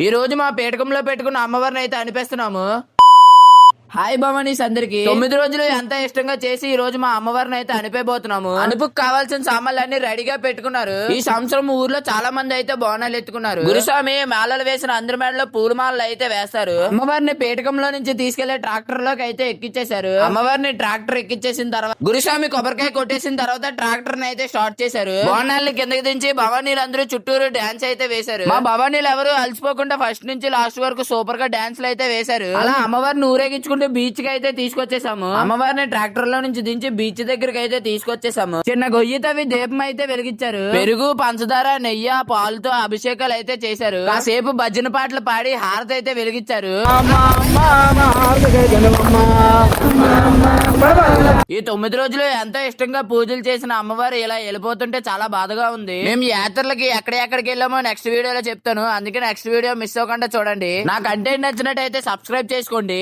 ఈ రోజు మా పేటకంలో పెట్టుకున్న అమ్మవారిని అయితే అనిపిస్తున్నాము. హాయ్ భవానీస్ అందరికి 9 రోజులు ఎంత ఇష్టంగా చేసి ఈ రోజు మా అమ్మవారిని అయితే అనిపోతున్నాము. అనుపుకు కావాల్సిన సామాన్లన్నీ రెడీగా పెట్టుకున్నారు. ఈ సంవత్సరం ఊర్లో చాలా మంది అయితే బోనాలు ఎత్తుకున్నారు. గురుస్వామి మాలలు వేసిన అందరి మేడలో పూల మాలలు అయితే వేస్తారు. అమ్మవారిని పేటకంలో నుంచి తీసుకెళ్లే ట్రాక్టర్ లోకి అయితే ఎక్కించేశారు. అమ్మవారిని ట్రాక్టర్ ఎక్కించేసిన తర్వాత గురుస్వామి కొబ్బరికాయ కొట్టేసిన తర్వాత ట్రాక్టర్ ని అయితే స్టార్ట్ చేశారు. బోనాల్ని కిందకి దించి భవానీలు అందరూ చుట్టూరు డాన్స్ అయితే వేశారు. మా భవానీలు ఎవరు అలసిపోకుండా ఫస్ట్ నుంచి లాస్ట్ వరకు సూపర్ గా డాన్స్లు అయితే వేశారు. అలా అమ్మవారిని ఊరేగించుకుంటూ బీచ్ కి అయితే తీసుకొచ్చేసాము. అమ్మవారిని ట్రాక్టర్ లో నుంచి దించి బీచ్ దగ్గరికి అయితే తీసుకొచ్చేసాము. చిన్న గొయ్యి తవ్వి దీపం అయితే వెలిగించారు. పెరుగు, పంచదార, నెయ్యి, పాలుతో అభిషేకాలు అయితే చేశారు. కాసేపు భజన పాటలు పాడి హారతి అయితే వెలిగించారు. ఈ 9 రోజులు ఎంతో ఇష్టంగా పూజలు చేసిన అమ్మవారు ఇలా వెళ్ళిపోతుంటే చాలా బాధగా ఉంది. మేము యాత్రలకి ఎక్కడికి వెళ్ళామో నెక్స్ట్ వీడియోలో చెప్తాను. అందుకే నెక్స్ట్ వీడియో మిస్ అవ్వకుండా చూడండి. నా కంటెంట్ నచ్చినట్టయితే సబ్స్క్రైబ్ చేసుకోండి.